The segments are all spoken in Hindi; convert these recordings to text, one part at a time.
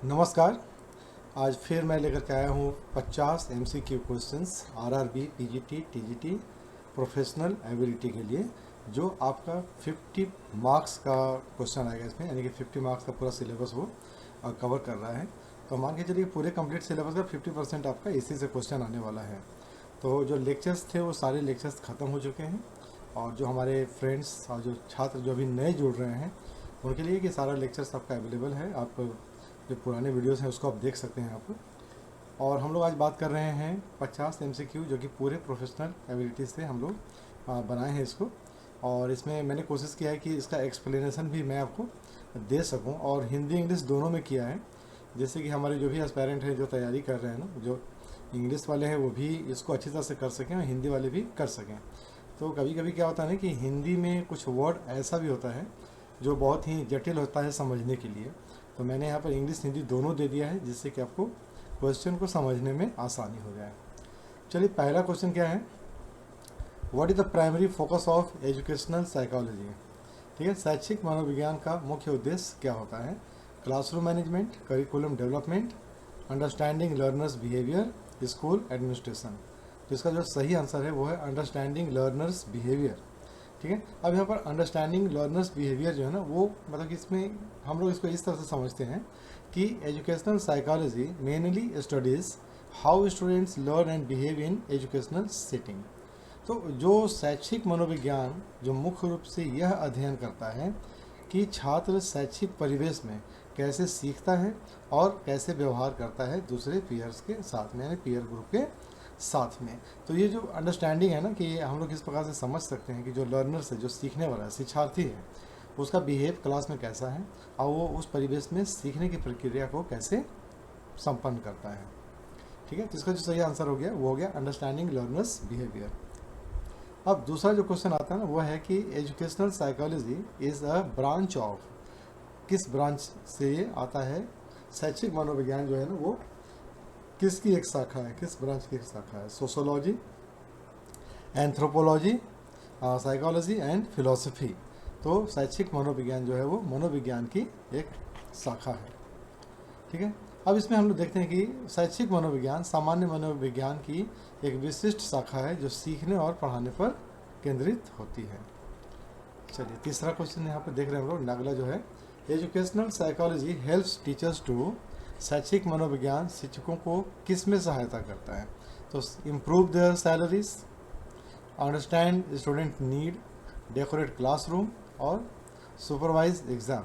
नमस्कार। आज फिर मैं लेकर के आया हूँ 50 MCQ questions RRB PGT TGT professional ability के लिए, जो आपका 50 मार्क्स का क्वेश्चन आएगा इसमें, यानी कि 50 मार्क्स का पूरा सिलेबस वो कवर कर रहा है। तो मान के चलिए पूरे कंप्लीट सिलेबस का 50% आपका इसी से क्वेश्चन आने वाला है। तो जो लेक्चर्स थे वो सारे लेक्चर्स ख़त्म हो चुके हैं, और जो हमारे फ्रेंड्स और जो छात्र जो अभी नए जुड़ रहे हैं उनके लिए कि सारा लेक्चर्स आपका अवेलेबल है। आप जो पुराने वीडियोस हैं उसको आप देख सकते हैं आप। और हम लोग आज बात कर रहे हैं 50 MCQ, जो कि पूरे प्रोफेशनल एबिलिटीज़ से हम लोग बनाए हैं इसको। और इसमें मैंने कोशिश किया है कि इसका एक्सप्लेनेशन भी मैं आपको दे सकूं, और हिंदी इंग्लिश दोनों में किया है, जैसे कि हमारे जो भी एस्पायरेंट हैं जो तैयारी कर रहे हैं ना, जो इंग्लिश वाले हैं वो भी इसको अच्छी तरह से कर सकें और हिंदी वाले भी कर सकें। तो कभी कभी क्या होता है ना कि हिंदी में कुछ वर्ड ऐसा भी होता है जो बहुत ही जटिल होता है समझने के लिए, तो मैंने यहाँ पर इंग्लिश हिंदी दोनों दे दिया है, जिससे कि आपको क्वेश्चन को समझने में आसानी हो जाए। चलिए, पहला क्वेश्चन क्या है, what is the primary focus of educational psychology. ठीक है, शैक्षिक मनोविज्ञान का मुख्य उद्देश्य क्या होता है। Classroom management, curriculum development, understanding learners behaviour, school administration. तो इसका जो सही आंसर है वो है अंडरस्टैंडिंग लर्नर्स बिहेवियर। ठीक है, अब यहाँ पर अंडरस्टैंडिंग लर्नर्स बिहेवियर जो है ना, वो मतलब कि इसमें हम लोग इसको इस तरह से समझते हैं कि educational psychology mainly studies how students learn and behave in educational setting. तो जो शैक्षिक मनोविज्ञान जो मुख्य रूप से यह अध्ययन करता है कि छात्र शैक्षिक परिवेश में कैसे सीखता है और कैसे व्यवहार करता है दूसरे पीयर्स के साथ में, यानी पीयर ग्रुप के साथ में। तो ये जो अंडरस्टैंडिंग है ना, कि हम लोग इस प्रकार से समझ सकते हैं कि जो लर्नर्स है, जो सीखने वाला है, शिक्षार्थी है, उसका बिहेव क्लास में कैसा है और वो उस परिवेश में सीखने की प्रक्रिया को कैसे संपन्न करता है। ठीक है, तो इसका जो सही आंसर हो गया वो हो गया अंडरस्टैंडिंग लर्नर्स बिहेवियर। अब दूसरा जो क्वेश्चन आता है ना, वो है कि educational psychology is a branch of, किस ब्रांच से ये आता है। शैक्षिक मनोविज्ञान जो है ना वो किसकी एक शाखा है, किस ब्रांच की एक शाखा है। Sociology, anthropology, psychology and philosophy. तो शैक्षिक मनोविज्ञान जो है वो मनोविज्ञान की एक शाखा है। ठीक है, अब इसमें हम लोग देखते हैं कि शैक्षिक मनोविज्ञान सामान्य मनोविज्ञान की एक विशिष्ट शाखा है जो सीखने और पढ़ाने पर केंद्रित होती है। चलिए, तीसरा क्वेश्चन यहाँ पर देख रहे हैं हम लोग। अगला जो है, educational psychology helps teachers to, शैक्षिक मनोविज्ञान शिक्षकों को किस में सहायता करता है। तो improve their salaries, understand student need, decorate classroom और सुपरवाइज एग्ज़ाम।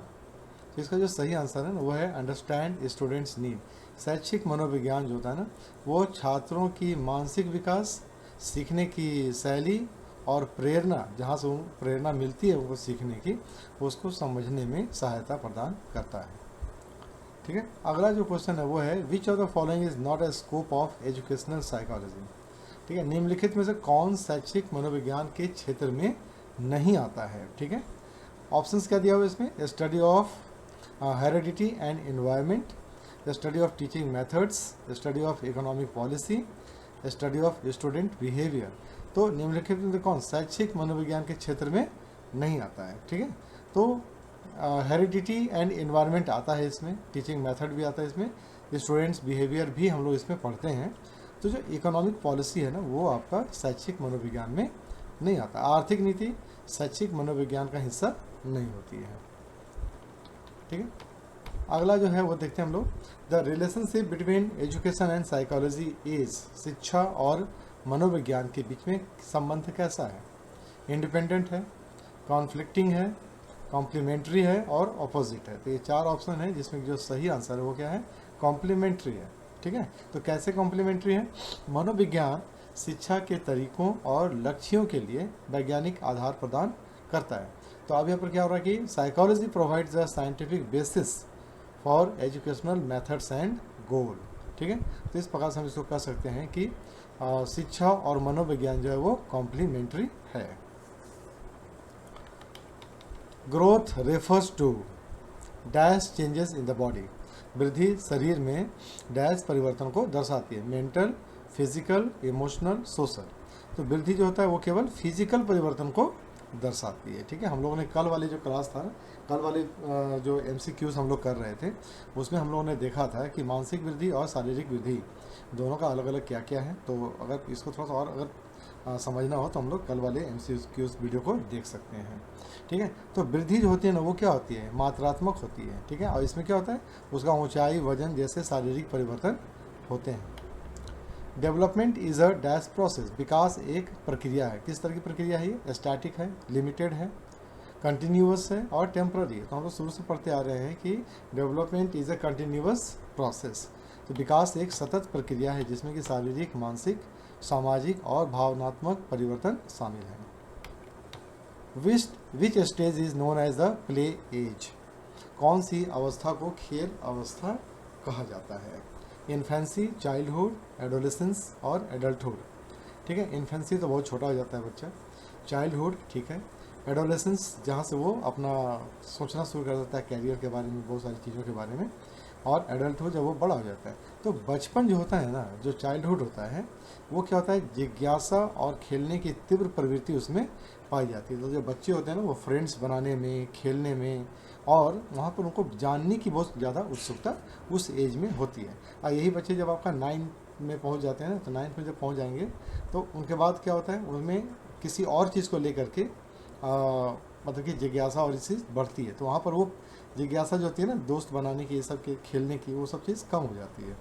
तो इसका जो सही आंसर है ना वो है अंडरस्टैंड स्टूडेंट्स नीड। शैक्षिक मनोविज्ञान जो होता है ना, वो छात्रों की मानसिक विकास, सीखने की शैली और प्रेरणा, जहाँ से उनको प्रेरणा मिलती है वो सीखने की, उसको समझने में सहायता प्रदान करता है। ठीक है, अगला जो क्वेश्चन है वो है, which of the following is not a scope of educational psychology. ठीक है, निम्नलिखित में से कौन शैक्षिक मनोविज्ञान के क्षेत्र में नहीं आता है। ठीक है, ऑप्शंस क्या दिया हुआ है इसमें, study of heredity and environment, study of teaching methods, study of economic policy, study of student behaviour. तो निम्नलिखित में से कौन शैक्षिक मनोविज्ञान के क्षेत्र में नहीं आता है। ठीक है, तो हेरिडिटी एंड एनवायरनमेंट आता है इसमें, टीचिंग मेथड भी आता है इसमें, स्टूडेंट्स बिहेवियर भी हम लोग इसमें पढ़ते हैं। तो जो इकोनॉमिक पॉलिसी है ना वो आपका शैक्षिक मनोविज्ञान में नहीं आता। आर्थिक नीति शैक्षिक मनोविज्ञान का हिस्सा नहीं होती है। ठीक है, अगला जो है वो देखते हैं हम लोग, the relationship between education and psychology is, शिक्षा और मनोविज्ञान के बीच में संबंध कैसा है। इंडिपेंडेंट है, कॉन्फ्लिक्टिंग है, कॉम्प्लीमेंट्री है और अपोजिट है। तो ये चार ऑप्शन है जिसमें जो सही आंसर है वो क्या है, कॉम्प्लीमेंट्री है। ठीक है, तो कैसे कॉम्प्लीमेंट्री है, मनोविज्ञान शिक्षा के तरीकों और लक्ष्यों के लिए वैज्ञानिक आधार प्रदान करता है। तो अब यहाँ पर क्या हो रहा है कि psychology provides the scientific basis for educational methods and goal. ठीक है, तो इस प्रकार से हम इसको कह सकते हैं कि शिक्षा और मनोविज्ञान जो है वो कॉम्प्लीमेंट्री है। Growth refers to dash changes in the body. वृद्धि शरीर में डैश परिवर्तन को दर्शाती है, मेंटल, फिजिकल, इमोशनल, सोशल। तो वृद्धि जो होता है वो केवल फिजिकल परिवर्तन को दर्शाती है। ठीक है, हम लोगों ने कल वाले जो क्लास था ना, कल वाले जो MCQs हम लोग कर रहे थे, उसमें हम लोगों ने देखा था कि मानसिक वृद्धि और शारीरिक वृद्धि दोनों का अलग अलग क्या क्या है। तो अगर इसको थोड़ा सा और अगर समझना हो तो हम लोग कल वाले MCQs वीडियो को देख सकते हैं। ठीक है, तो वृद्धि जो होती है ना वो क्या होती है, मात्रात्मक होती है। ठीक है, और इसमें क्या होता है, उसका ऊंचाई, वजन जैसे शारीरिक परिवर्तन होते हैं। Development is a dash process, विकास एक प्रक्रिया है। किस तरह की प्रक्रिया है ये, स्टैटिक है, लिमिटेड है, कंटिन्यूअस है और टेम्पररी है। तो हम लोग शुरू से पढ़ते आ रहे हैं कि development is a continuous process. तो विकास एक सतत प्रक्रिया है जिसमें कि शारीरिक, मानसिक, सामाजिक और भावनात्मक परिवर्तन शामिल हैं। Which stage is known as the play age, कौन सी अवस्था को खेल अवस्था कहा जाता है। इन्फेंसी, चाइल्डहुड, एडोलेसेंस और एडल्टहुड। ठीक है, इन्फेंसी तो बहुत छोटा हो जाता है बच्चा, चाइल्डहुड ठीक है, एडोलेसेंस जहाँ से वो अपना सोचना शुरू कर देता है कैरियर के बारे में, बहुत सारी चीज़ों के बारे में, और एडल्टहुड जब वो बड़ा हो जाता है। तो बचपन जो होता है ना, जो चाइल्डहुड होता है, वो क्या होता है, जिज्ञासा और खेलने की तीव्र प्रवृत्ति उसमें पाई जाती है। तो जो बच्चे होते हैं ना, वो फ्रेंड्स बनाने में, खेलने में, और वहाँ पर उनको जानने की बहुत ज़्यादा उत्सुकता उस एज में होती है। और यही बच्चे जब आपका 9 में पहुँच जाते हैं ना, तो 9 में जब पहुँच जाएंगे तो उनके बाद क्या होता है, उनमें किसी और चीज़ को लेकर के मतलब कि जिज्ञासा और चीज़ बढ़ती है। तो वहाँ पर वो जिज्ञासा जो होती है ना, दोस्त बनाने की, ये सब के खेलने की, वो सब चीज़ कम हो जाती है।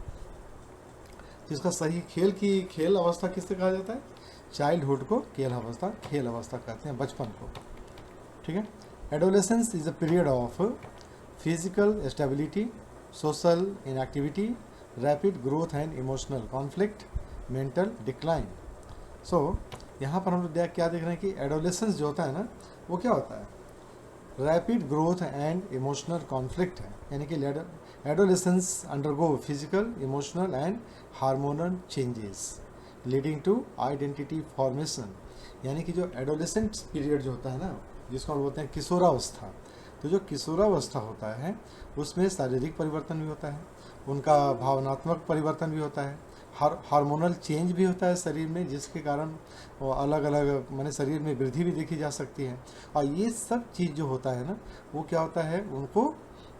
जिसका सही खेल अवस्था किससे कहा जाता है, चाइल्डहुड को खेल अवस्था कहते हैं, बचपन को। ठीक है, adolescence is a period of physical stability, social inactivity, rapid growth and emotional conflict, mental decline. So यहाँ पर हम लोग क्या देख रहे हैं कि एडोलेसेंस जो होता है ना, वो क्या होता है, rapid growth and emotional conflict है। यानी कि adolescence undergo physical, emotional and hormonal changes leading to identity formation. यानी कि जो एडोलेसेंट पीरियड जो होता है ना, जिसको हम बोलते हैं किशोरावस्था, तो जो किशोरावस्था होता है उसमें शारीरिक परिवर्तन भी होता है, उनका भावनात्मक परिवर्तन भी होता है, हार्मोनल चेंज भी होता है शरीर में, जिसके कारण वो अलग अलग माने शरीर में वृद्धि भी देखी जा सकती है। और ये सब चीज़ जो होता है ना, वो क्या होता है, उनको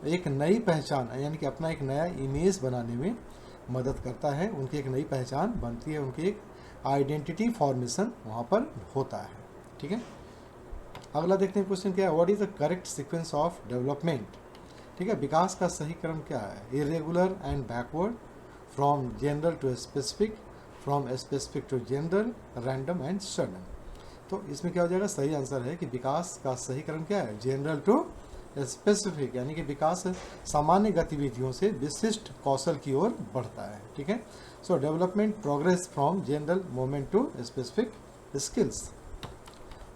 एक नई पहचान यानी कि अपना एक नया इमेज बनाने में मदद करता है। उनकी एक नई पहचान बनती है, उनकी एक आइडेंटिटी फॉर्मेशन वहाँ पर होता है। ठीक है, अगला देखते हैं क्वेश्चन क्या है, what is the correct sequence of development. ठीक है, विकास का सही क्रम क्या है, irregular and backward, from general to specific, from specific to general, random and sudden. तो इसमें क्या हो जाएगा, सही आंसर है कि विकास का सही क्रम क्या है, जनरल टू स्पेसिफिक, यानी कि विकास सामान्य गतिविधियों से विशिष्ट कौशल की ओर बढ़ता है। ठीक है, so development progress from general movement to specific skills.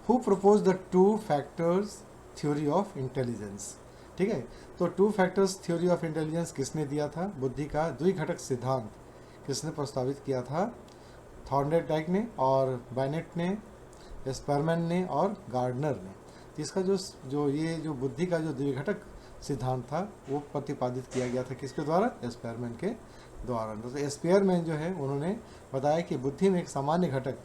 Who propose the 2 factors theory of intelligence. ठीक है, तो 2 फैक्टर्स थ्योरी ऑफ इंटेलिजेंस किसने दिया था, बुद्धि का द्विघटक सिद्धांत किसने प्रस्तावित किया था, थॉर्नडाइक ने, और बैनेट ने, स्परमैन ने और गार्डनर ने। तो इसका जो बुद्धि का जो द्विघटक सिद्धांत था वो प्रतिपादित किया गया था किसके द्वारा, स्परमैन के द्वारा। तो स्परमैन जो है उन्होंने बताया कि बुद्धि में एक सामान्य घटक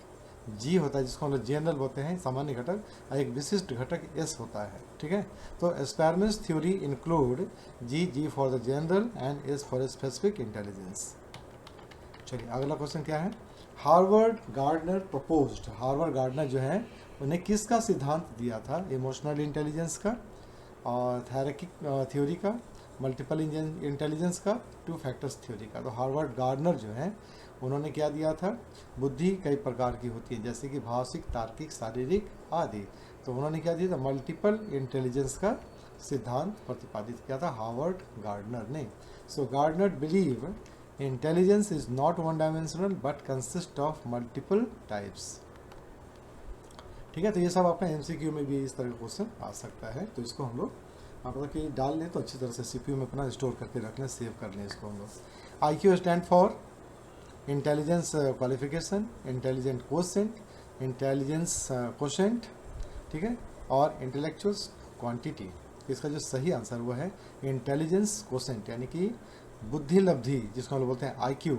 जी होता है, जिसको हम लोग जनरल बोलते हैं सामान्य घटक, और एक विशिष्ट घटक एस होता है। ठीक है, तो Spearman's theory include g for the general and s for specific intelligence. चलिए अगला क्वेश्चन क्या है, Harvard Gardner proposed, Harvard Gardner जो है उन्हें किसका सिद्धांत दिया था, इमोशनल इंटेलिजेंस का, और थैरेटिक थ्योरी का, मल्टीपल इंटेलिजेंस का, 2 फैक्टर्स थ्योरी का। तो हार्वर्ड गार्डनर जो है उन्होंने क्या दिया था, बुद्धि कई प्रकार की होती है जैसे कि भाषिक, तार्किक, शारीरिक आदि। तो उन्होंने क्या दिया था, मल्टीपल इंटेलिजेंस का सिद्धांत प्रतिपादित किया था हार्वर्ड गार्डनर ने। So Gardner believe intelligence is not one dimensional but consist of multiple types. ठीक है, तो ये सब आपका MCQ में भी इस तरह का क्वेश्चन आ सकता है। तो इसको हम लोग मतलब कि डाल लें तो अच्छी तरह से CPU में अपना स्टोर करके रख लें, सेव कर लें इसको हम लोग। IQ stand for intelligence qualification, intelligent quotient, intelligence quotient, ठीक है, और इंटेलेक्चुअल क्वांटिटी। इसका जो सही आंसर वो है इंटेलिजेंस क्वोशेंट, यानी कि बुद्धि लब्धि जिसको हम लोग बोलते हैं IQ।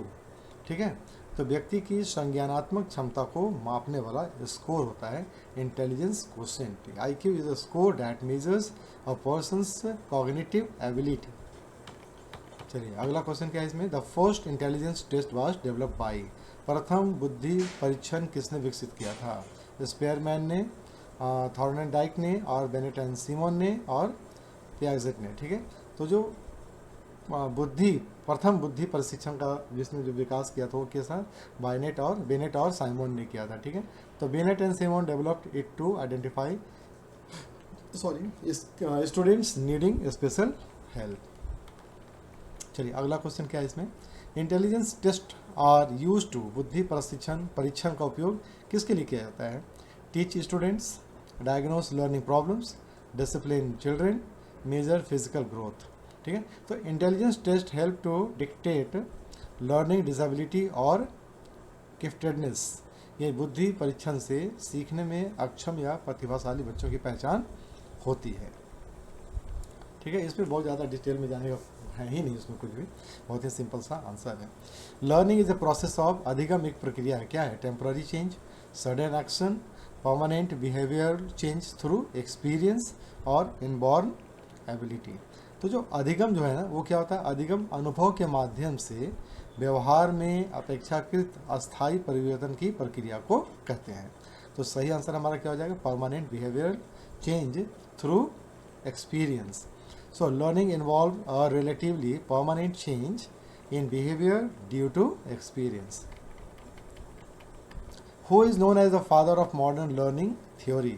ठीक है, तो व्यक्ति की संज्ञानात्मक क्षमता को मापने वाला स्कोर होता है intelligence quotient. IQ is a score that measures a person's cognitive ability. चलिए अगला क्वेश्चन क्या है इसमें, the first intelligence test was developed by, प्रथम बुद्धि परीक्षण किसने विकसित किया था? स्पेयरमैन ने, थॉर्नडाइक ने, और बेनेट एंड सिमोन ने, और पियाजेट ने। ठीक है, तो जो प्रथम बुद्धि परीक्षण का जिसने जो विकास किया था वो के साथ बेनेट और साइमन ने किया था। ठीक है, तो Binet and Simon developed it to identify students needing special help. चलिए अगला क्वेश्चन क्या है इसमें, intelligence test are use to, बुद्धि परीक्षण का उपयोग किसके लिए किया जाता है? Teach students, diagnose learning problems, discipline children, measure physical growth. ठीक है, तो intelligence test help to dictate learning disability और गिफ्टेडनेस। ये बुद्धि परीक्षण से सीखने में अक्षम या प्रतिभाशाली बच्चों की पहचान होती है। ठीक है, इसमें बहुत ज़्यादा डिटेल में जाने का है ही नहीं, उसमें कुछ भी, बहुत ही सिंपल सा आंसर है। Learning is a process of, अधिगम एक प्रक्रिया है, क्या है? Temporary change, sudden action, permanent behaviour change through experience और इनबॉर्न एबिलिटी। तो जो अधिगम जो है ना वो क्या होता है? अधिगम अनुभव के माध्यम से व्यवहार में अपेक्षाकृत अस्थायी परिवर्तन की प्रक्रिया को कहते हैं। तो सही आंसर हमारा क्या हो जाएगा? Permanent behaviour change through experience. So learning involves a relatively permanent change in behavior due to experience. Who is known as the father of modern learning theory?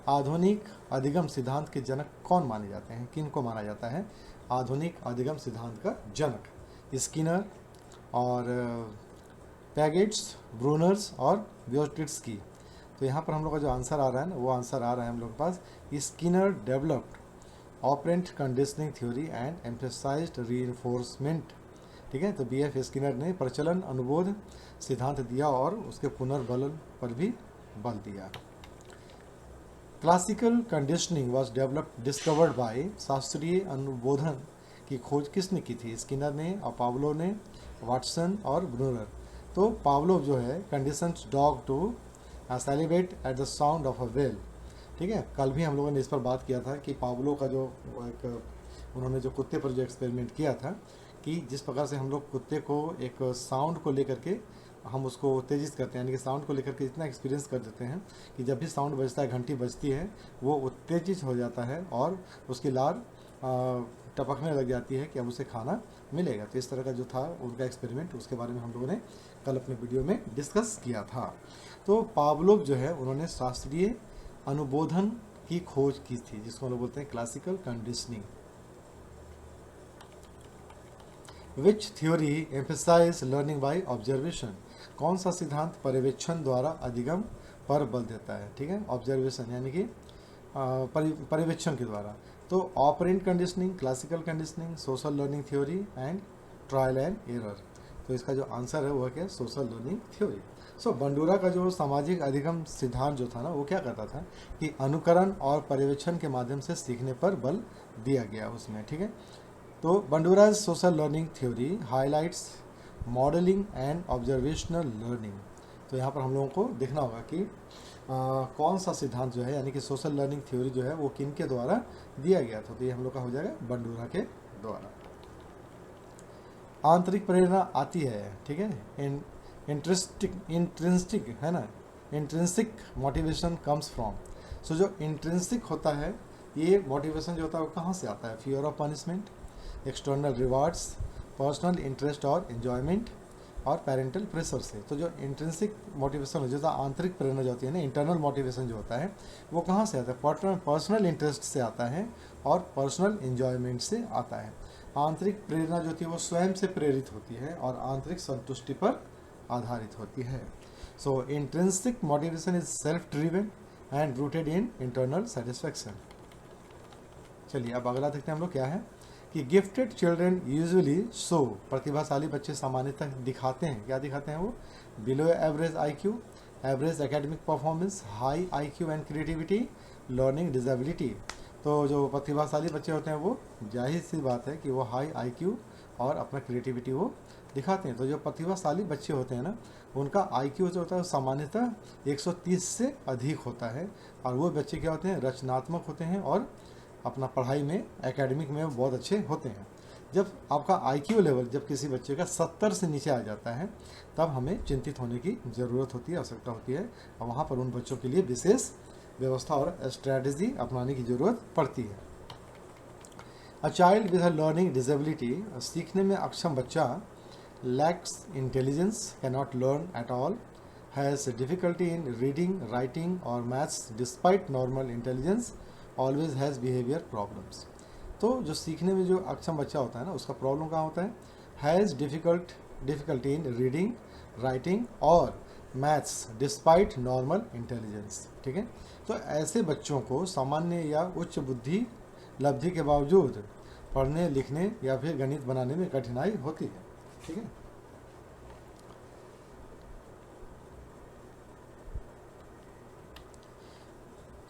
आधुनिक अधिगम सिद्धांत के जनक कौन माने जाते हैं? किन को माना जाता है आधुनिक अधिगम सिद्धांत का जनक? स्किनर और पैगेट्स, ब्रूनर्स और व्योटिट्स्की। तो यहाँ पर हम लोग का जो आंसर आ रहा है ना वो आंसर आ रहा है हम लोग के पास, Skinner developed operant conditioning theory and emphasized reinforcement. ठीक है, तो BF स्किनर ने प्रचलन अनुबोध सिद्धांत दिया और उसके पुनर्बल पर भी बल दिया। Classical conditioning was discovered by, शास्त्रीय अनुबोधन की खोज किसने की थी? स्किनर ने और पावलो ने, वाटसन और ब्रूनर। तो पावलोव जो है conditions dog to salivate at the sound of a bell. ठीक है, कल भी हम लोगों ने इस पर बात किया था कि पावलो का जो एक उन्होंने जो कुत्ते पर जो एक्सपेरिमेंट किया था कि जिस प्रकार से हम लोग कुत्ते को एक साउंड को लेकर के हम उसको उत्तेजित करते हैं, यानी कि साउंड को लेकर के इतना एक्सपीरियंस कर देते हैं कि जब भी साउंड बजता है, घंटी बजती है, वो उत्तेजित हो जाता है और उसकी लार टपकने लग जाती है कि अब उसे खाना मिलेगा। तो इस तरह का जो था उनका एक्सपेरिमेंट, उसके बारे में हम लोगों ने कल अपने वीडियो में डिस्कस किया था। तो पावलोव जो है उन्होंने शास्त्रीय अनुबोधन की खोज की थी, जिसको हम लोग बोलते हैं classical conditioning. Which theory emphasise learning by observation? कौन सा सिद्धांत पर्यवेक्षण द्वारा अधिगम पर बल देता है? ठीक है, ऑब्जर्वेशन यानी कि पर्यवेक्षण के द्वारा। तो operant conditioning, classical conditioning, social learning theory and trial and error. तो इसका जो आंसर है वह क्या है? Social learning theory. So Bandura का जो सामाजिक अधिगम सिद्धांत जो था ना वो क्या कहता था कि अनुकरण और पर्यवेक्षण के माध्यम से सीखने पर बल दिया गया उसमें। ठीक है, तो Bandura social learning theory highlights modelling and observational learning. तो यहाँ पर हम लोगों को देखना होगा कि कौन सा सिद्धांत जो है यानी कि सोशल लर्निंग थ्योरी जो है वो किन के द्वारा दिया गया था? तो ये हम लोग का हो जाएगा बंडूरा के द्वारा। आंतरिक प्रेरणा आती है, ठीक है, इंट्रिंसिक है ना, इंट्रिंसिक मोटिवेशन कम्स फ्रॉम। सो जो इंट्रिंसिक होता है ये मोटिवेशन जो होता है वो कहाँ से आता है? Fear of punishment, external rewards, personal interest और एंजॉयमेंट और पेरेंटल प्रेशर से। तो जो इंट्रिंसिक मोटिवेशन हो जाता है, आंतरिक प्रेरणा जो होती है ना, इंटरनल मोटिवेशन जो होता है वो कहाँ से आता है? पर्सनल इंटरेस्ट से आता है और पर्सनल एंजॉयमेंट से आता है। आंतरिक प्रेरणा जो होती है वो स्वयं से प्रेरित होती है और आंतरिक संतुष्टि पर आधारित होती है। So intrinsic motivation is self driven and rooted in internal satisfaction. चलिए अब अगला देखते हैं हम लोग क्या है कि गिफ्टेड चिल्ड्रन यूजुअली शो, प्रतिभाशाली बच्चे सामान्यतः दिखाते हैं, क्या दिखाते हैं वो? Below average IQ, average academic performance, high IQ and creativity, learning disability. तो जो प्रतिभाशाली बच्चे होते हैं वो जाहिर सी बात है कि वो हाई IQ और अपना क्रिएटिविटी वो दिखाते हैं। तो जो प्रतिभाशाली बच्चे होते हैं ना, उनका IQ जो होता है सामान्यतः 130 से अधिक होता है, और वो बच्चे क्या होते हैं, रचनात्मक होते हैं और अपना पढ़ाई में, एकेडमिक में बहुत अच्छे होते हैं। जब आपका IQ लेवल जब किसी बच्चे का 70 से नीचे आ जाता है, तब हमें चिंतित होने की ज़रूरत होती है, आवश्यकता होती है, और वहाँ पर उन बच्चों के लिए विशेष व्यवस्था और स्ट्रैटेजी अपनाने की ज़रूरत पड़ती है। A child with a learning disability, सीखने में अक्षम बच्चा, lacks intelligence, cannot learn at all, has difficulty in reading, writing और maths despite normal intelligence, always has behaviour problems. तो जो सीखने में जो अक्षम बच्चा होता है ना, उसका प्रॉब्लम कहाँ होता है, has difficulty in reading, writing और मैथ्स डिस्पाइट नॉर्मल इंटेलिजेंस। ठीक है, तो ऐसे बच्चों को सामान्य या उच्च बुद्धि लब्धि के बावजूद पढ़ने, लिखने या फिर गणित बनाने में कठिनाई होती है। ठीक है,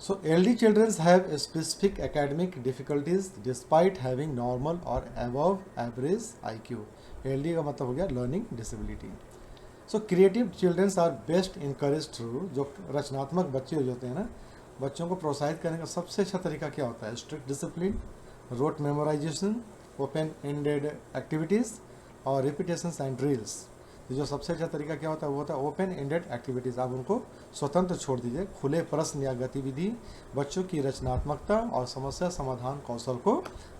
So elderly children have specific academic difficulties despite having normal or above average IQ. elderly का मतलब हो गया learning disability. So creative children are best encouraged through, जो रचनात्मक बच्चे जो होते हैं ना, बच्चों को प्रोत्साहित करने का सबसे अच्छा तरीका क्या होता है, strict discipline, rote memorisation, open ended activities और रिपीटेशंस एंड ड्रिल्स। जो सबसे अच्छा तरीका क्या होता है, वो होता है ओपन एंडेड एक्टिविटीज़। आप उनको स्वतंत्र छोड़ दीजिए, खुले प्रश्न या गतिविधि बच्चों की रचनात्मकता और समस्या समाधान कौशल को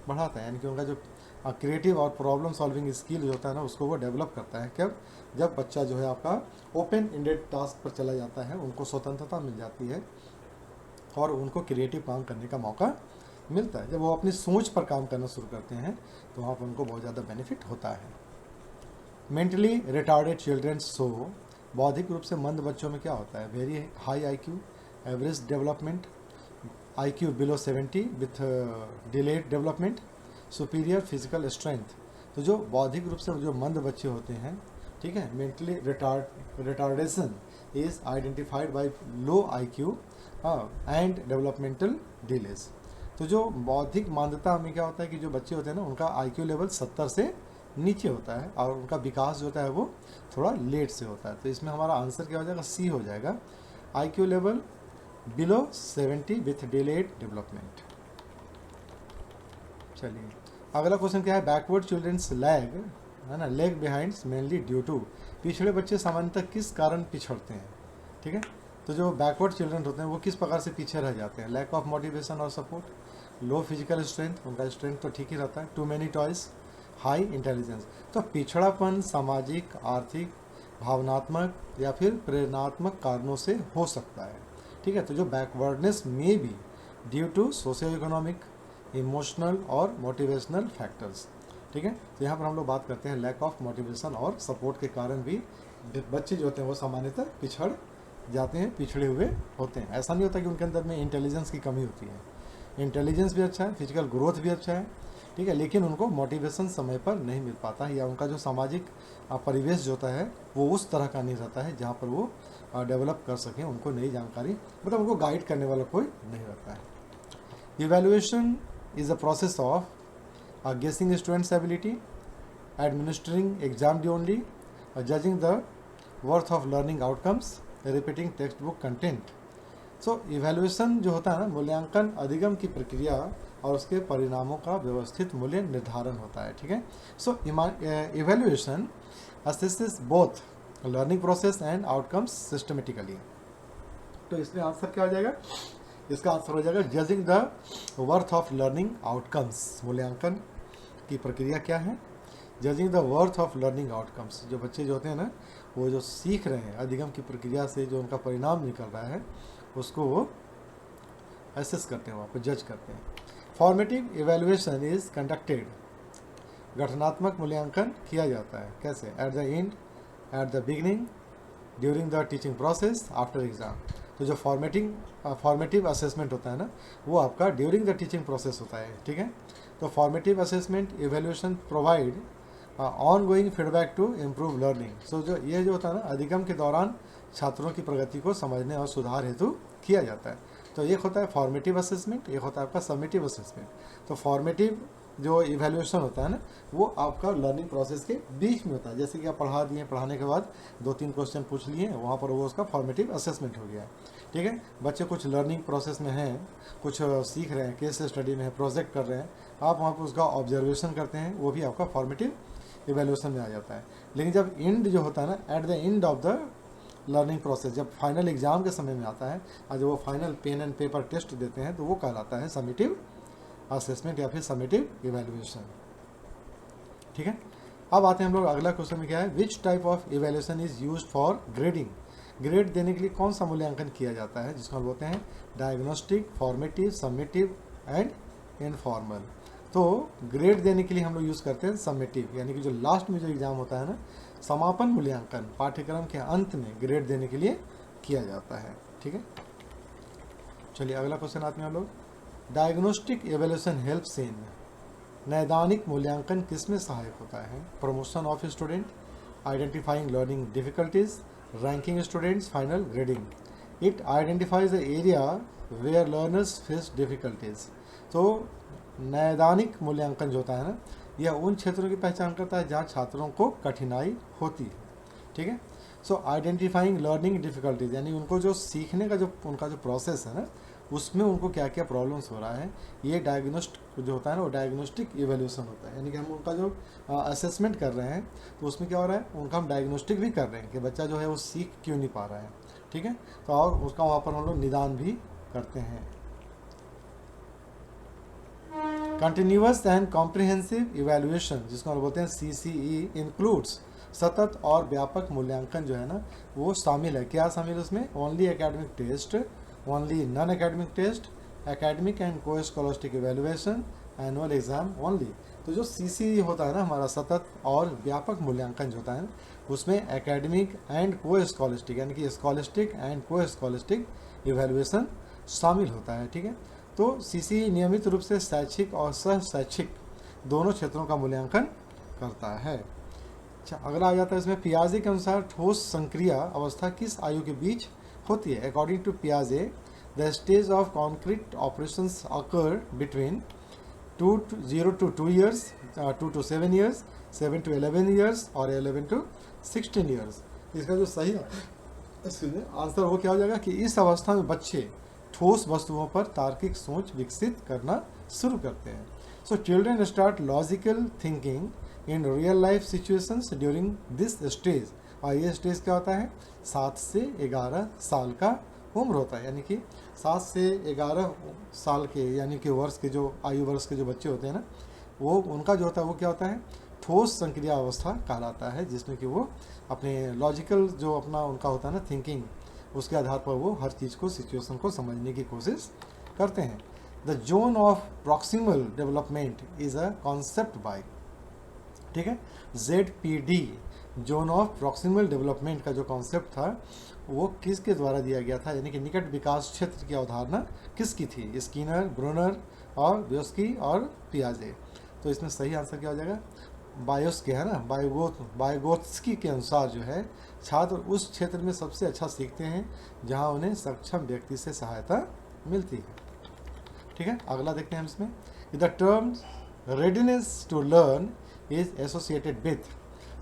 बढ़ाता है, यानी कि उनका जो क्रिएटिव और प्रॉब्लम सॉल्विंग स्किल जो होता है ना, उसको वो डेवलप करता है। कब, जब बच्चा जो है आपका ओपन एंडेड टास्क पर चला जाता है, उनको स्वतंत्रता मिल जाती है और उनको क्रिएटिव काम करने का मौका मिलता है। जब वो अपनी सोच पर काम करना शुरू करते हैं, तो वहाँ पर उनको बहुत ज़्यादा बेनिफिट होता है। मेंटली रिटार्डेड चिल्ड्रन सो, बौद्धिक रूप से मंद बच्चों में क्या होता है, very high IQ, average development, IQ below 70 with delayed development, superior physical strength. तो जो बौद्धिक रूप से जो मंद बच्चे होते हैं, ठीक है, mentally retardation is identified by low IQ and developmental delays. तो जो बौद्धिक मांद्यता में क्या होता है कि जो बच्चे होते हैं ना, उनका IQ लेवल 70 से नीचे होता है और उनका विकास जो होता है वो थोड़ा लेट से होता है। तो इसमें हमारा आंसर क्या हो जाएगा, C हो जाएगा, IQ level below 70 with delayed development. चलिए अगला क्वेश्चन क्या है, बैकवर्ड चिल्ड्रंस लैग, है ना, lag behind mainly due to, पिछड़े बच्चे सामान्यतः किस कारण पिछड़ते हैं। ठीक है, तो जो बैकवर्ड चिल्ड्रन होते हैं वो किस प्रकार से पीछे रह जाते हैं, लैक ऑफ मोटिवेशन और सपोर्ट, लो फिजिकल स्ट्रेंथ, उनका स्ट्रेंथ तो ठीक ही रहता है, too many toys, high intelligence. तो पिछड़ापन सामाजिक, आर्थिक, भावनात्मक या फिर प्रेरणात्मक कारणों से हो सकता है। ठीक है, तो जो बैकवर्डनेस में भी due to socio economic, emotional और मोटिवेशनल फैक्टर्स। ठीक है, तो यहाँ पर हम लोग बात करते हैं लैक ऑफ मोटिवेशन और सपोर्ट के कारण भी बच्चे जो होते हैं वो सामान्यतः पिछड़ जाते हैं, पिछड़े हुए होते हैं। ऐसा नहीं होता कि उनके अंदर में इंटेलिजेंस की कमी होती है, इंटेलिजेंस भी अच्छा है, फिजिकल ग्रोथ भी अच्छा है, ठीक है, लेकिन उनको मोटिवेशन समय पर नहीं मिल पाता है, या उनका जो सामाजिक परिवेश जो होता है वो उस तरह का नहीं रहता है जहाँ पर वो डेवलप कर सकें, उनको नई जानकारी, मतलब उनको गाइड करने वाला कोई नहीं रहता है। Evaluation is a process of guessing students ability, administering exam D only, judging the worth of learning outcomes, repeating text book content. So evaluation जो होता है ना, मूल्यांकन अधिगम की प्रक्रिया और उसके परिणामों का व्यवस्थित मूल्य निर्धारण होता है। ठीक है, so evaluation assesses both learning process and outcomes systematically. तो इसमें आंसर क्या हो जाएगा, इसका आंसर हो जाएगा judging the worth of learning outcomes. मूल्यांकन की प्रक्रिया क्या है, judging the worth of learning outcomes. जो बच्चे जो होते हैं ना, वो जो सीख रहे हैं अधिगम की प्रक्रिया से जो उनका परिणाम निकल रहा है, उसको वो एसेस करते हैं, वहाँ पर जज करते हैं। फॉर्मेटिव इवैल्यूएशन इज कंडक्टेड, गठनात्मक मूल्यांकन किया जाता है, कैसे, eight the and, at the beginning, during the teaching process, after exam. तो जो फॉर्मेटिव असेसमेंट होता है ना, वो आपका ड्यूरिंग द टीचिंग प्रोसेस होता है। ठीक है, तो formative assessment evaluation provide on going feedback to improve learning. So जो ये जो होता है ना, अधिगम के दौरान छात्रों की प्रगति को समझने और सुधार हेतु किया जाता है। तो एक होता है फॉर्मेटिव असेसमेंट, एक होता है आपका समेटिव असेसमेंट। तो फॉर्मेटिव जो इवैल्यूएशन होता है ना, वो आपका लर्निंग प्रोसेस के बीच में होता है। जैसे कि आप पढ़ा दिए, पढ़ाने के बाद 2-3 क्वेश्चन पूछ लिए, वहाँ पर वो उसका फॉर्मेटिव असेसमेंट हो गया। ठीक है, बच्चे कुछ लर्निंग प्रोसेस में हैं, कुछ सीख रहे हैं, केस स्टडी में है, प्रोजेक्ट कर रहे हैं, आप वहाँ पर उसका ऑब्जर्वेशन करते हैं, वो भी आपका फॉर्मेटिव इवैल्यूएशन में आ जाता है। लेकिन जब एंड जो होता है ना, at the end of the learning process, जब फाइनल एग्जाम के समय में आता है और जब वो final pen and paper test देते हैं, तो वो कहलाता है समेटिव असेसमेंट या फिर समेटिव इवैल्यूएशन। ठीक है, अब आते हैं हम लोग अगला क्वेश्चन में क्या है, which type of evaluation is use for grading. Grade देने के लिए कौन सा मूल्यांकन किया जाता है, जिसको हम बोलते हैं diagnostic, formative, summative and informal. तो ग्रेड देने के लिए हम लोग यूज़ करते हैं समेटिव, यानी कि जो लास्ट में जो एग्ज़ाम होता है ना, समापन मूल्यांकन पाठ्यक्रम के अंत में ग्रेड देने के लिए किया जाता है। ठीक है, चलिए अगला क्वेश्चन आते हैं हम लोग, डायग्नोस्टिक एवैल्यूएशन हेल्प्स इन। नैदानिक मूल्यांकन किस में सहायक होता है, promotion of student, identifying learning difficulties, ranking students, final grading. It identifies the area where learners face difficulties. तो नैदानिक मूल्यांकन जो होता है ना, यह उन क्षेत्रों की पहचान करता है जहाँ छात्रों को कठिनाई होती है। ठीक है, सो आइडेंटिफाइंग लर्निंग डिफिकल्टीज, यानी उनको जो सीखने का जो उनका जो प्रोसेस है ना, उसमें उनको क्या क्या प्रॉब्लम्स हो रहा है, ये डायग्नोस्ट जो होता है ना, वो डायग्नोस्टिक इवैल्यूएशन होता है। यानी कि हम उनका जो असेसमेंट कर रहे हैं, तो उसमें क्या हो रहा है, उनका हम डायग्नोस्टिक भी कर रहे हैं कि बच्चा जो है वो सीख क्यों नहीं पा रहा है। ठीक है, तो और उसका वहाँ पर हम लोग निदान भी करते हैं। कंटिन्यूअस एंड कॉम्प्रिहेंसिव इवैल्यूएशन, जिसको हम बोलते हैं CCE, इंक्लूड्स सतत और व्यापक मूल्यांकन जो है ना, वो शामिल है। क्या शामिल है उसमें, only academic test, only non academic test, academic and co scholastic evaluation, annual exam only. तो जो CCE होता है ना हमारा, सतत और व्यापक मूल्यांकन जो होता है, उसमें एकेडमिक एंड को स्कॉलस्टिक, यानी कि scholastic and co scholastic evaluation शामिल होता है। ठीक है, तो CCE नियमित रूप से शैक्षिक और सह शैक्षिक दोनों क्षेत्रों का मूल्यांकन करता है। अच्छा, अगला आ जाता है इसमें, पियाजे के अनुसार ठोस संक्रिय अवस्था किस आयु के बीच होती है। अकॉर्डिंग टू पियाजे, the stage of concrete operations occur between 0 to 2 years, 2 to 7 years, 7 to 11 years और 11 to 16 years। इसका जो सही आंसर वो क्या हो जाएगा कि इस अवस्था में बच्चे ठोस वस्तुओं पर तार्किक सोच विकसित करना शुरू करते हैं। So children start logical thinking in real life situations during this stage. और ये स्टेज क्या होता है, 7 से 11 साल का उम्र होता है। यानी कि 7 से 11 साल के, यानी कि वर्ष के जो आयु वर्ष के जो बच्चे होते हैं ना, वो उनका जो होता है वो क्या होता है, ठोस संक्रिया अवस्था कहलाता है, जिसमें कि वो अपने लॉजिकल जो अपना उनका होता है ना थिंकिंग, उसके आधार पर वो हर चीज़ को, सिचुएशन को समझने की कोशिश करते हैं। The zone of proximal development is a concept bye, ठीक है, ZPD, zone of proximal development का जो कॉन्सेप्ट था वो किसके द्वारा दिया गया था, यानी कि निकट विकास क्षेत्र की अवधारणा किसकी थी, स्किनर, ब्रूनर और व्योस्की और पियाजे। तो इसमें सही आंसर क्या हो जाएगा, बायोस्की है ना, बायोगोत्स्की के अनुसार जो है, छात्र उस क्षेत्र में सबसे अच्छा सीखते हैं जहां उन्हें सक्षम व्यक्ति से सहायता मिलती है। ठीक है, अगला देखते हैं हम इसमें, the term readiness to learn is associated with,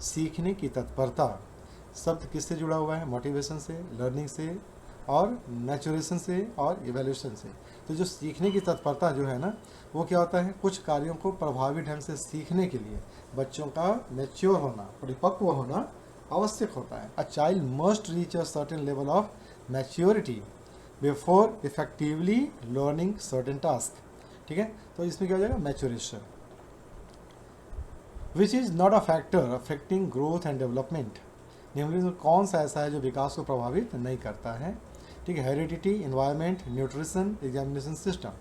सीखने की तत्परता शब्द किससे जुड़ा हुआ है, मोटिवेशन से, लर्निंग से और मैच्योरेशन से और इवैल्यूएशन से। तो जो सीखने की तत्परता जो है ना, वो क्या होता है, कुछ कार्यों को प्रभावी ढंग से सीखने के लिए बच्चों का मैच्योर होना, परिपक्व होना आवश्यक होता है। A child must reach a certain level of maturity before effectively learning certain task. ठीक है, तो इसमें क्या हो जाएगा, maturation, which is not a factor affecting growth and development. निम्नलिखित में कौन सा ऐसा है जो विकास को प्रभावित नहीं करता है। ठीक है, heredity, environment, nutrition, examination system.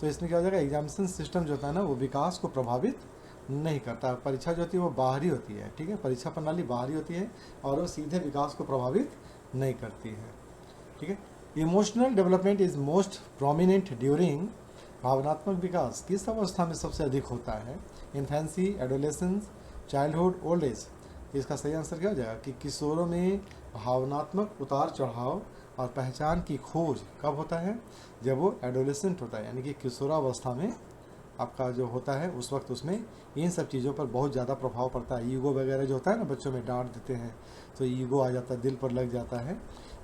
तो इसमें क्या हो जाएगा, एग्जामिनेशन सिस्टम जो होता है ना, वो विकास को प्रभावित नहीं करता। परीक्षा जो होती है वो बाहरी होती है। ठीक है, परीक्षा प्रणाली बाहरी होती है और वो सीधे विकास को प्रभावित नहीं करती है। ठीक है, emotional development is most prominent during, भावनात्मक विकास किस अवस्था में सबसे अधिक होता है, infancy, adolescence, childhood, old age. इसका सही आंसर क्या हो जाएगा कि किशोरों में भावनात्मक उतार चढ़ाव और पहचान की खोज कब होता है, जब वो एडोलेसेंट होता है, यानी कि किशोरावस्था में आपका जो होता है उस वक्त उसमें इन सब चीज़ों पर बहुत ज़्यादा प्रभाव पड़ता है। ईगो वगैरह जो होता है ना, बच्चों में डांट देते हैं तो ईगो आ जाता है, दिल पर लग जाता है।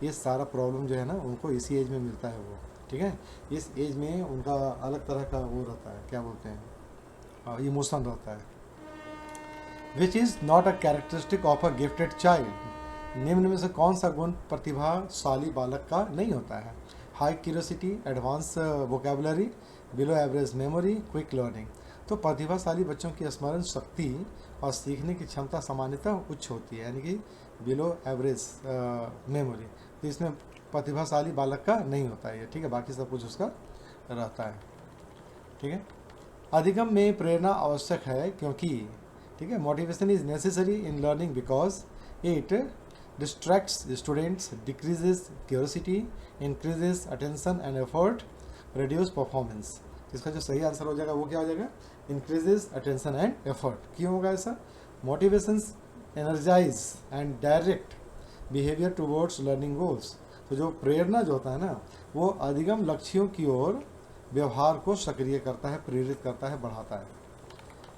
ये सारा प्रॉब्लम जो है ना उनको इसी एज में मिलता है वो, ठीक है। इस एज में उनका अलग तरह का वो रहता है, क्या बोलते हैं, इमोशन रहता है, which is not a characteristic of a gifted child. निम्न में से कौन सा गुण प्रतिभाशाली बालक का नहीं होता है? High curiosity, advance vocabulary, below average memory, quick learning. तो प्रतिभाशाली बच्चों की स्मरण शक्ति और सीखने की क्षमता सामान्यतः उच्च होती है, यानी कि बिलो एवरेज मेमोरी। तो इसमें प्रतिभाशाली बालक का नहीं होता है ये, ठीक है, बाकी सब कुछ उसका रहता है, ठीक है। अधिगम में प्रेरणा आवश्यक है क्योंकि, ठीक है, motivation is necessary in learning because it distracts students, decreases curiosity, increases attention and effort, reduce performance. इसका जो सही आंसर हो जाएगा वो क्या हो जाएगा? Increases attention and effort. क्यों होगा ऐसा? Motivations energise and direct behaviour towards learning goals. तो जो प्रेरणा जो होता है ना वो अधिगम लक्ष्यों की ओर व्यवहार को सक्रिय करता है, प्रेरित करता है, बढ़ाता है।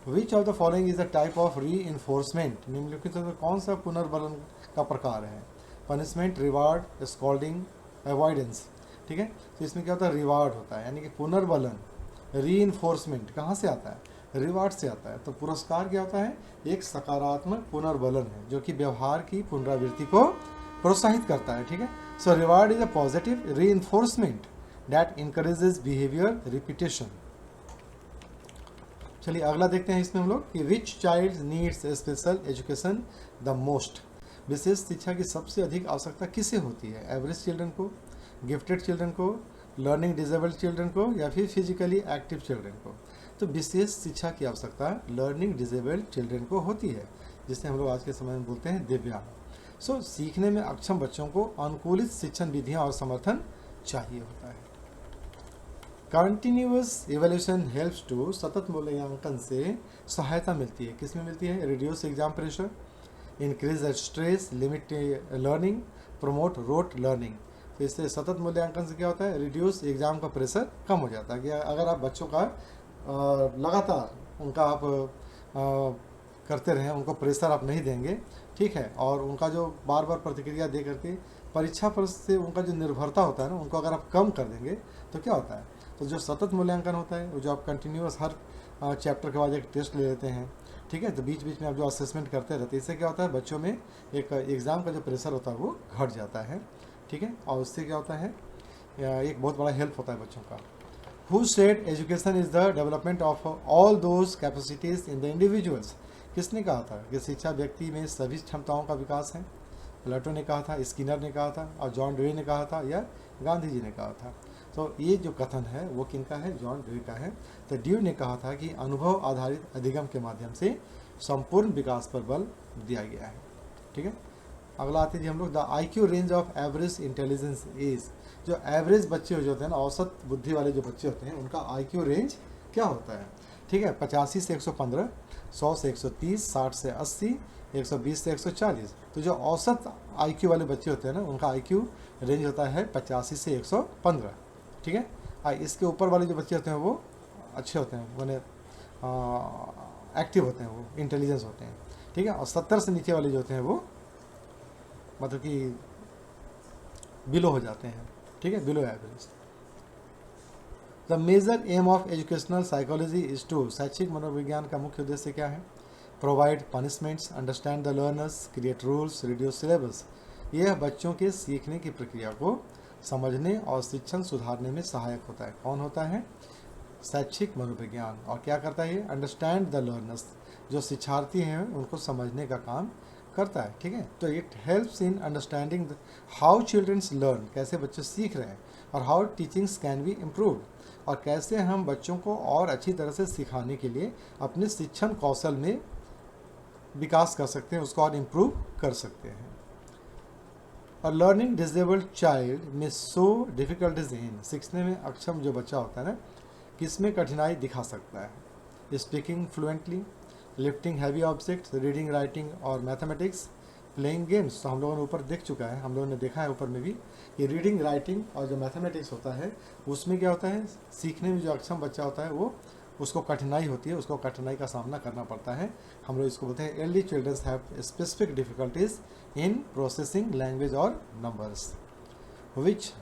Which of the following is the type of री इन्फोर्समेंट? निम्नलिखित में कौन सा पुनर्बलन का प्रकार है? Punishment, reward, scolding, avoidance. ठीक है, तो इसमें क्या होता है? रिवार्ड होता है, यानी कि पुनर्बलन। री इन्फोर्समेंट कहाँ से आता है? रिवार्ड से आता है। तो पुरस्कार क्या होता है? एक सकारात्मक पुनर्बलन है जो कि व्यवहार की पुनरावृत्ति को प्रोत्साहित करता है, ठीक है। So reward is a positive reinforcement that encourages behaviour repetition. चलिए अगला देखते हैं इसमें हम लोग कि which child needs special education the most. विशेष शिक्षा की सबसे अधिक आवश्यकता किसे होती है? एवरेज चिल्ड्रन को, गिफ्टेड चिल्ड्रन को, लर्निंग डिसेबल्ड चिल्ड्रन को, या फिर फिजिकली एक्टिव चिल्ड्रन को? तो विशेष शिक्षा की आवश्यकता लर्निंग डिसेबल्ड चिल्ड्रन को होती है, जिसे हम लोग आज के समय में बोलते हैं दिव्यांग। सो सीखने में अक्षम बच्चों को अनुकूलित शिक्षण विधियाँ और समर्थन चाहिए होता है। कंटिन्यूअस इवैल्यूएशन हेल्प्स टू, सतत मूल्यांकन से सहायता मिलती है। किस में मिलती है? Reduce exam pressure, increase stress, limit learning, promote rote learning. तो इससे सतत मूल्यांकन से क्या होता है? रिड्यूस एग्जाम का प्रेशर कम हो जाता है कि अगर आप बच्चों का लगातार उनका आप करते रहें, उनको प्रेशर आप नहीं देंगे, ठीक है, और उनका जो बार बार प्रतिक्रिया दे करके परीक्षा पर से उनका जो निर्भरता होता है ना, उनको अगर आप कम कर देंगे तो क्या होता है? तो जो सतत मूल्यांकन होता है वो जो आप कंटिन्यूअस हर चैप्टर के बाद एक टेस्ट ले लेते हैं, ठीक है, तो बीच बीच में आप जो असेसमेंट करते रहते हैं, इससे क्या होता है? बच्चों में एक एग्ज़ाम का जो प्रेशर होता है वो घट जाता है, ठीक है, और उससे क्या होता है? एक बहुत बड़ा हेल्प होता है बच्चों का। Who said education is the development of all those capacities in the individuals? किसने कहा था कि शिक्षा व्यक्ति में सभी क्षमताओं का विकास है? प्लेटो ने कहा था, स्किनर ने कहा था, और जॉन ड्यूई ने कहा था, या गांधी जी ने कहा था? तो ये जो कथन है वो किनका है? जॉन ड्यूई का है। तो ड्यूई ने कहा था कि अनुभव आधारित अधिगम के माध्यम से संपूर्ण विकास पर बल दिया गया है, ठीक है। अगला आते जी हम लोग, the IQ range of average intelligence is. जो एवरेज बच्चे जो होते हैं ना, औसत बुद्धि वाले जो बच्चे होते हैं, उनका IQ रेंज क्या होता है? ठीक है, 85 से 115, 100 से 130, 60 से 80, 120 से 140। तो जो औसत IQ वाले बच्चे होते हैं ना, उनका IQ रेंज होता है 85 से 115, ठीक है। इसके ऊपर वाले जो बच्चे होते हैं वो अच्छे होते हैं, मैंने एक्टिव होते हैं, वो इंटेलिजेंस होते हैं, ठीक है। और 70 से नीचे वाले जो होते हैं वो मतलब कि बिलो हो जाते हैं, ठीक है, below average. The major aim of educational psychology is to, शैक्षिक मनोविज्ञान का मुख्य उद्देश्य क्या है? Provide punishments, understand the learners, create rules, reduce syllabus. यह बच्चों के सीखने की प्रक्रिया को समझने और शिक्षण सुधारने में सहायक होता है। कौन होता है? शैक्षिक मनोविज्ञान। और क्या करता है ये? अंडरस्टैंड द लर्नर्स, जो शिक्षार्थी हैं उनको समझने का काम करता है, ठीक है। तो it helps in understanding how childrens learn, कैसे बच्चे सीख रहे हैं, और how teachings can be improve, और कैसे हम बच्चों को और अच्छी तरह से सिखाने के लिए अपने शिक्षण कौशल में विकास कर सकते हैं, उसको और इम्प्रूव कर सकते हैं। और लर्निंग डिसेबल्ड चाइल्ड में सो डिफिकल्टीज इन, सीखने में अक्षम जो बच्चा होता है ना, किसमें कठिनाई दिखा सकता है? Speaking fluently, lifting heavy objects, reading writing और मैथमेटिक्स, प्लेइंग गेम्स। तो हम लोगों ने ऊपर देख चुका है, हम लोगों ने देखा है ऊपर में भी कि रीडिंग राइटिंग और जो मैथमेटिक्स होता है उसमें क्या होता है? सीखने में जो अक्षम बच्चा होता है वो उसको कठिनाई होती है, उसको कठिनाई का सामना करना पड़ता है। हम लोग इसको बोलते हैं early childrens have specific difficulties in processing language और numbers, which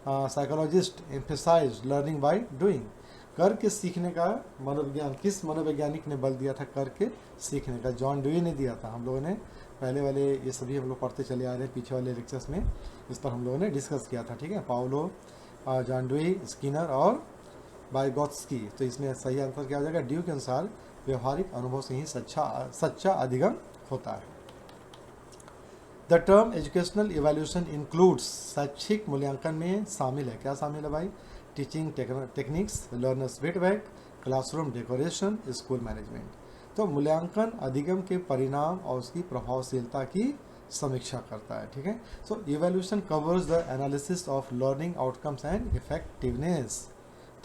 psychologist emphasize learning by doing. करके सीखने का मनोविज्ञान किस मनोवैज्ञानिक ने बल दिया था? करके सीखने का जॉन ड्यूई ने दिया था। हम लोगों ने पहले वाले ये सभी हम लोग पढ़ते चले आ रहे हैं, पीछे वाले लेक्चर्स में इस पर हम लोगों ने डिस्कस किया था, ठीक है। पाउलो, जॉन ड्यूई, स्किनर और वाइगोत्स्की। तो इसमें सही आंसर क्या हो जाएगा? ड्यू के अनुसार व्यवहारिक अनुभव से ही सच्चा अधिगम होता है। The term educational evaluation includes, शैक्षिक मूल्यांकन में शामिल है, क्या शामिल है भाई? Teaching techniques, learners feedback, classroom decoration, school management. तो मूल्यांकन अधिगम के परिणाम और उसकी प्रभावशीलता की समीक्षा करता है, ठीक है। So evaluation covers the analysis of learning outcomes and effectiveness,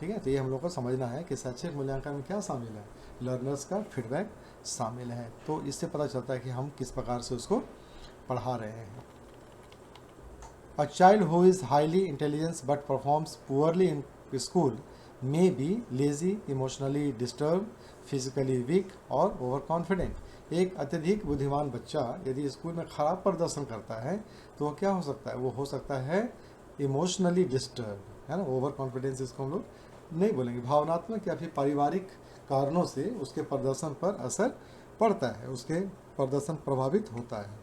ठीक है। तो ये हम लोग को समझना है कि शैक्षिक मूल्यांकन में क्या शामिल है? लर्नर्स का फीडबैक शामिल है। तो इससे पता चलता है कि हम किस प्रकार से उसको पढ़ा रहे हैं। A child who is highly intelligent but performs poorly in school may be lazy, emotionally disturbed, physically weak और overconfident। एक अत्यधिक बुद्धिमान बच्चा यदि स्कूल में खराब प्रदर्शन करता है तो वो क्या हो सकता है? वो हो सकता है इमोशनली डिस्टर्ब, है ना। ओवर कॉन्फिडेंस इसको हम लोग नहीं बोलेंगे, भावनात्मक या फिर पारिवारिक कारणों से उसके प्रदर्शन पर असर पड़ता है, उसके प्रदर्शन प्रभावित होता है।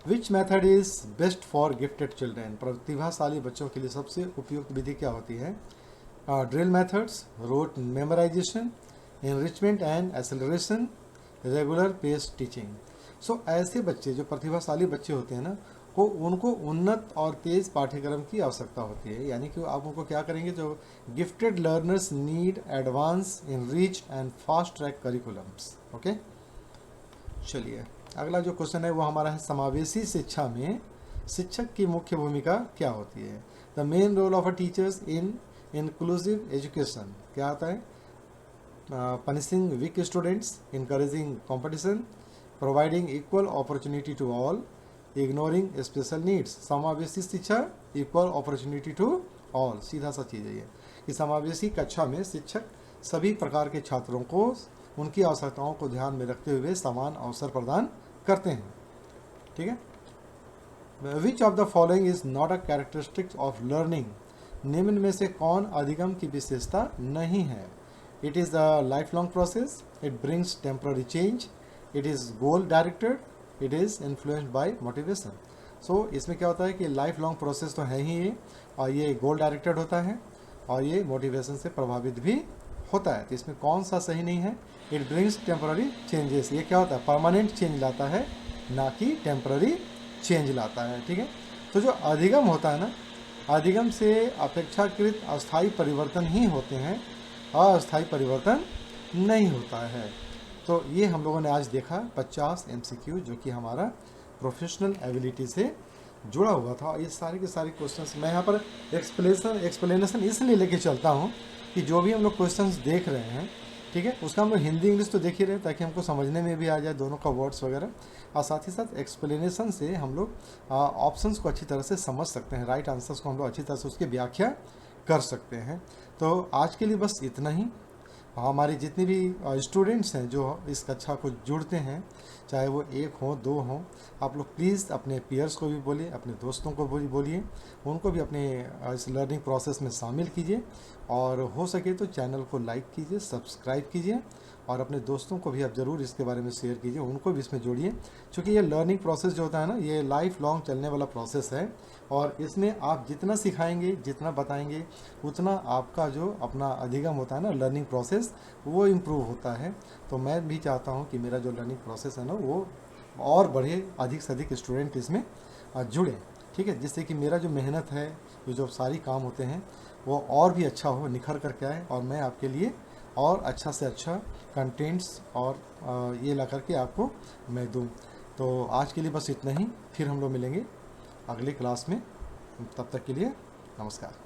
Which method is best for gifted children? प्रतिभाशाली बच्चों के लिए सबसे उपयुक्त विधि क्या होती है? Drill methods, rote memorisation, enrichment and acceleration, regular pace teaching. So ऐसे बच्चे जो प्रतिभाशाली बच्चे होते हैं ना, को उनको उन्नत और तेज पाठ्यक्रम की आवश्यकता होती है। यानी कि आप उनको क्या करेंगे? जो gifted learners need advance in rich and fast track curriculums. Okay, चलिए अगला जो क्वेश्चन है वो हमारा है, समावेशी शिक्षा में शिक्षक की मुख्य भूमिका क्या होती है? The main role of a teachers in inclusive education क्या आता है? Punishing weak students, encouraging competition, providing equal opportunity to all, ignoring special needs. समावेशी शिक्षा, इक्वल अपॉर्चुनिटी टू ऑल, सीधा सा चीज़ है ये कि समावेशी कक्षा में शिक्षक सभी प्रकार के छात्रों को उनकी आवश्यकताओं को ध्यान में रखते हुए समान अवसर प्रदान करते हैं, ठीक है। Which of the following is not a characteristics of learning? निम्न में से कौन अधिगम की विशेषता नहीं है? It is a lifelong process, it brings temporary change, it is goal directed, it is influenced by motivation. So इसमें क्या होता है कि लाइफ लॉन्ग प्रोसेस तो है ही ये, और ये गोल डायरेक्टेड होता है और ये मोटिवेशन से प्रभावित भी होता है। तो इसमें कौन सा सही नहीं है? It brings temporary changes. ये क्या होता है? परमानेंट चेंज लाता है, ना कि टेम्पररी चेंज लाता है, ठीक है। तो जो अधिगम होता है ना, अधिगम से अपेक्षाकृत अस्थायी परिवर्तन ही होते हैं, अस्थायी परिवर्तन नहीं होता है। तो ये हम लोगों ने आज देखा 50 MCQ जो कि हमारा प्रोफेशनल एबिलिटी से जुड़ा हुआ था। ये सारे के सारे क्वेश्चंस मैं यहाँ पर एक्सप्लेनेशन इसलिए लेके चलता हूँ कि जो भी हम लोग क्वेश्चंस देख रहे हैं, ठीक है, उसका हम लोग हिंदी इंग्लिश तो देख ही रहे हैं ताकि हमको समझने में भी आ जाए दोनों का वर्ड्स वगैरह, और साथ ही साथ एक्सप्लेनेशन से हम लोग ऑप्शंस को अच्छी तरह से समझ सकते हैं, राइट आंसर्स को हम लोग अच्छी तरह से उसकी व्याख्या कर सकते हैं। तो आज के लिए बस इतना ही। हमारे जितने भी स्टूडेंट्स हैं जो इस कक्षा को जुड़ते हैं, चाहे वो 1 हो 2 हो, आप लोग प्लीज़ अपने पीयर्स को भी बोलिए, अपने दोस्तों को भी बोलिए, उनको भी अपने इस लर्निंग प्रोसेस में शामिल कीजिए, और हो सके तो चैनल को लाइक कीजिए, सब्सक्राइब कीजिए, और अपने दोस्तों को भी आप ज़रूर इसके बारे में शेयर कीजिए, उनको भी इसमें जोड़िए। क्योंकि ये लर्निंग प्रोसेस जो होता है ना, ये लाइफ लॉन्ग चलने वाला प्रोसेस है, और इसमें आप जितना सिखाएंगे, जितना बताएंगे, उतना आपका जो अपना अधिगम होता है ना, लर्निंग प्रोसेस, वो इम्प्रूव होता है। तो मैं भी चाहता हूँ कि मेरा जो लर्निंग प्रोसेस है ना, वो और बढ़े, अधिक से अधिक स्टूडेंट इसमें जुड़े, ठीक है, जिससे कि मेरा जो मेहनत है, जो सारी काम होते हैं, वो और भी अच्छा हो, निखर करके आए, और मैं आपके लिए और अच्छा से अच्छा कंटेंट्स और ये ला करके आपको मैं दूँ। तो आज के लिए बस इतना ही, फिर हम लोग मिलेंगे अगली क्लास में। तब तक के लिए नमस्कार।